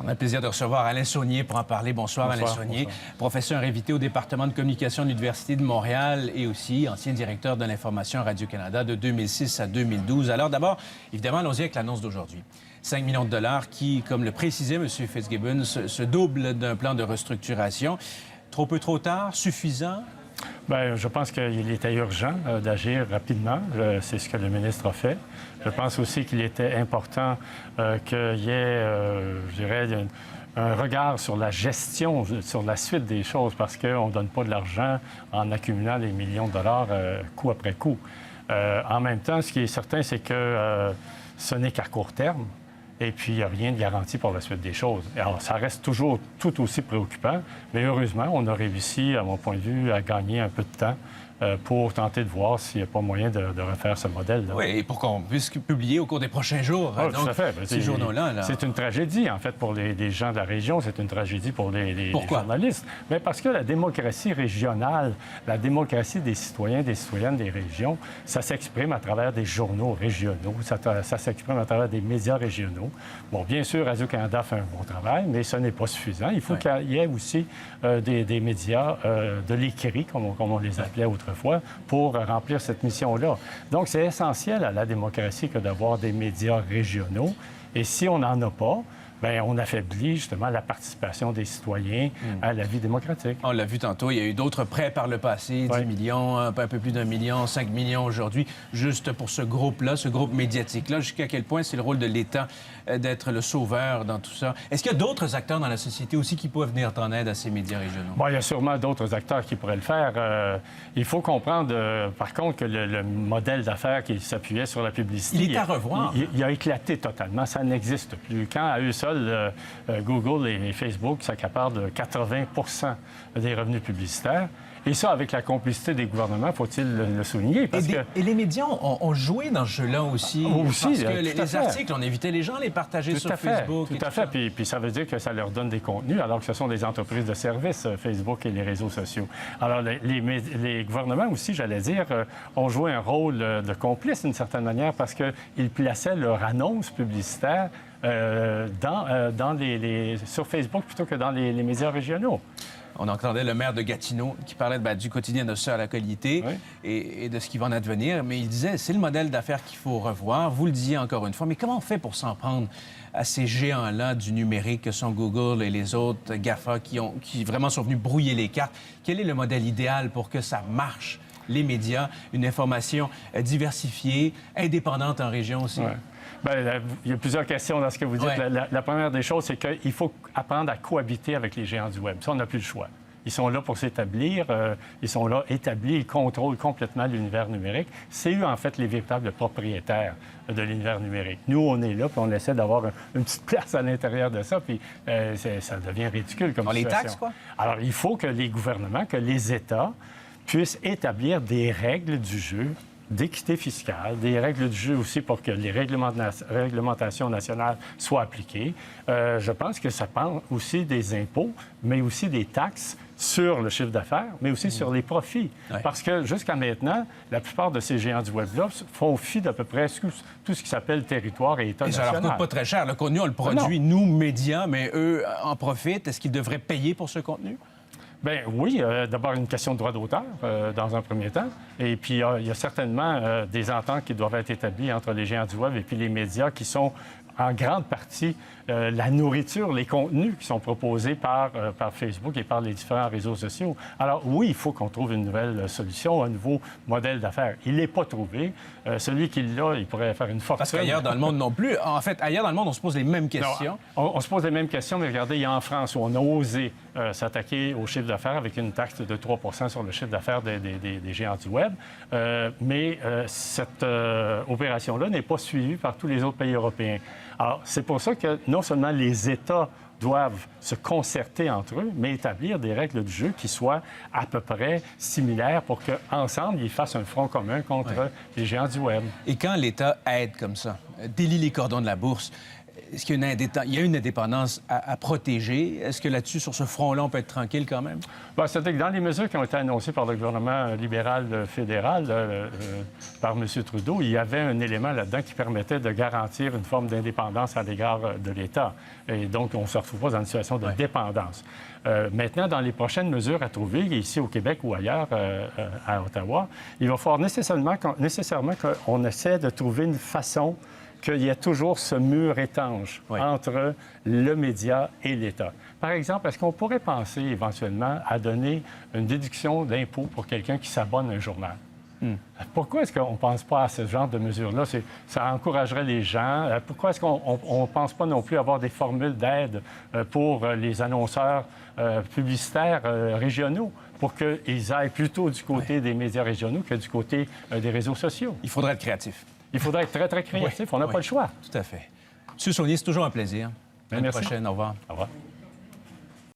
On a le plaisir de recevoir Alain Saunier pour en parler. Bonsoir, Alain Saunier, professeur invité au département de communication de l'Université de Montréal et aussi ancien directeur de l'information à Radio-Canada de 2006 à 2012. Alors d'abord, évidemment, allons-y avec l'annonce d'aujourd'hui. 5 millions de dollars qui, comme le précisait M. Fitzgibbon, se double d'un plan de restructuration. Trop peu, trop tard? Suffisant? Bien, je pense qu'il était urgent d'agir rapidement. C'est ce que le ministre a fait. Je pense aussi qu'il était important qu'il y ait, je dirais, un regard sur la gestion, sur la suite des choses, parce qu'on ne donne pas de l'argent en accumulant les millions de dollars coup après coup. En même temps, ce qui est certain, c'est que ce n'est qu'à court terme. Et puis, il n'y a rien de garanti pour la suite des choses. Alors, ça reste toujours tout aussi préoccupant, mais heureusement, on a réussi, à mon point de vue, à gagner un peu de temps pour tenter de voir s'il n'y a pas moyen de refaire ce modèle-là. Oui, et pour qu'on puisse publier au cours des prochains jours. Ah, tout à fait. Ces journaux-là. C'est une tragédie, en fait, pour les gens de la région. C'est une tragédie pour les journalistes. Mais parce que la démocratie régionale, la démocratie des citoyens, des citoyennes des régions, ça s'exprime à travers des journaux régionaux, ça s'exprime à travers des médias régionaux. Bon, bien sûr, Radio-Canada fait un bon travail, mais ce n'est pas suffisant. Il faut qu'il y ait aussi des médias de l'écrit, comme on les appelait autrefois, pour remplir cette mission-là. Donc, c'est essentiel à la démocratie que d'avoir des médias régionaux. Et si on n'en a pas, bien, on affaiblit justement la participation des citoyens à la vie démocratique. On l'a vu tantôt, il y a eu d'autres prêts par le passé, 10 millions, un peu plus d'1 million, 5 millions aujourd'hui, juste pour ce groupe-là, ce groupe médiatique-là. Jusqu'à quel point c'est le rôle de l'État d'être le sauveur dans tout ça? Est-ce qu'il y a d'autres acteurs dans la société aussi qui peuvent venir en aide à ces médias régionaux? Bon, il y a sûrement d'autres acteurs qui pourraient le faire. Il faut comprendre, par contre, que le modèle d'affaires qui s'appuyait sur la publicité... Il est à revoir. Il a éclaté totalement. Ça n'existe plus. Quand, à eux seuls, Google et Facebook s'accaparent de 80 des revenus publicitaires. Et ça, avec la complicité des gouvernements, faut-il le souligner. Et les médias ont joué dans ce jeu-là aussi. Parce que les articles, on invitait les gens à les partager sur Facebook. Tout à fait. Puis ça veut dire que ça leur donne des contenus, alors que ce sont des entreprises de services, Facebook et les réseaux sociaux. Alors, les gouvernements aussi, j'allais dire, ont joué un rôle de complice d'une certaine manière parce qu'ils plaçaient leur annonce publicitaire sur Facebook plutôt que dans les médias régionaux. On entendait le maire de Gatineau qui parlait du quotidien de Sœur à la Qualité et de ce qui va en advenir, mais il disait c'est le modèle d'affaires qu'il faut revoir. Vous le disiez encore une fois, mais comment on fait pour s'en prendre à ces géants-là du numérique que sont Google et les autres GAFA qui vraiment sont venus brouiller les cartes? Quel est le modèle idéal pour que ça marche, les médias, une information diversifiée, indépendante en région aussi? Bien, il y a plusieurs questions dans ce que vous dites. La première des choses, c'est qu'il faut apprendre à cohabiter avec les géants du Web. Ça, on n'a plus le choix. Ils sont là pour s'établir. Ils sont là établis. Ils contrôlent complètement l'univers numérique. C'est eux, en fait, les véritables propriétaires de l'univers numérique. Nous, on est là, puis on essaie d'avoir une petite place à l'intérieur de ça, puis ça devient ridicule comme situation. On les taxe, quoi? Alors, il faut que les gouvernements, que les États puissent établir des règles du jeu d'équité fiscale, des règles du jeu aussi pour que les réglementations nationales soient appliquées. Je pense que ça prend aussi des impôts, mais aussi des taxes sur le chiffre d'affaires, mais aussi sur les profits. Parce que jusqu'à maintenant, la plupart de ces géants du Web-là font fi d'à peu près tout ce qui s'appelle territoire et État national. Et ça leur coûte pas très cher. Le contenu, on le produit, nous, médias, mais eux en profitent. Est-ce qu'ils devraient payer pour ce contenu? Bien oui, d'abord une question de droit d'auteur dans un premier temps. Et puis il y a certainement des ententes qui doivent être établies entre les géants du Web et puis les médias qui sont en grande partie la nourriture, les contenus qui sont proposés par Facebook et par les différents réseaux sociaux. Alors oui, il faut qu'on trouve une nouvelle solution, un nouveau modèle d'affaires. Il n'est pas trouvé. Celui qui l'a, il pourrait faire une fortune. Parce qu'ailleurs dans le monde non plus. En fait, ailleurs dans le monde, on se pose les mêmes questions. Non, on se pose les mêmes questions, mais regardez, il y a en France où on a osé s'attaquer au chiffre d'affaires avec une taxe de 3 sur le chiffre d'affaires des géants du Web. Mais cette opération-là n'est pas suivie par tous les autres pays européens. Alors, c'est pour ça que non seulement les États doivent se concerter entre eux, mais établir des règles du jeu qui soient à peu près similaires pour qu'ensemble, ils fassent un front commun contre les géants du Web. Et quand l'État aide comme ça, délie les cordons de la bourse, Est-ce qu'il y a une indépendance à protéger? Est-ce que là-dessus, sur ce front-là, on peut être tranquille quand même? Bien, c'est-à-dire que dans les mesures qui ont été annoncées par le gouvernement libéral fédéral, par M. Trudeau, il y avait un élément là-dedans qui permettait de garantir une forme d'indépendance à l'égard de l'État. Et donc, on ne se retrouve pas dans une situation de dépendance. Maintenant, dans les prochaines mesures à trouver, ici au Québec ou ailleurs, à Ottawa, il va falloir nécessairement qu'on essaie de trouver une façon qu'il y ait toujours ce mur étanche entre le média et l'État. Par exemple, est-ce qu'on pourrait penser éventuellement à donner une déduction d'impôt pour quelqu'un qui s'abonne à un journal? Pourquoi est-ce qu'on ne pense pas à ce genre de mesures-là? Ça encouragerait les gens. Pourquoi est-ce qu'on ne pense pas non plus avoir des formules d'aide pour les annonceurs publicitaires régionaux pour qu'ils aillent plutôt du côté des médias régionaux que du côté des réseaux sociaux? Il faudrait être créatif. Il faudrait être très, très créatif. On n'a pas le choix. Tout à fait. M. Saunier, c'est toujours un plaisir. À la prochaine. Au revoir. Au revoir.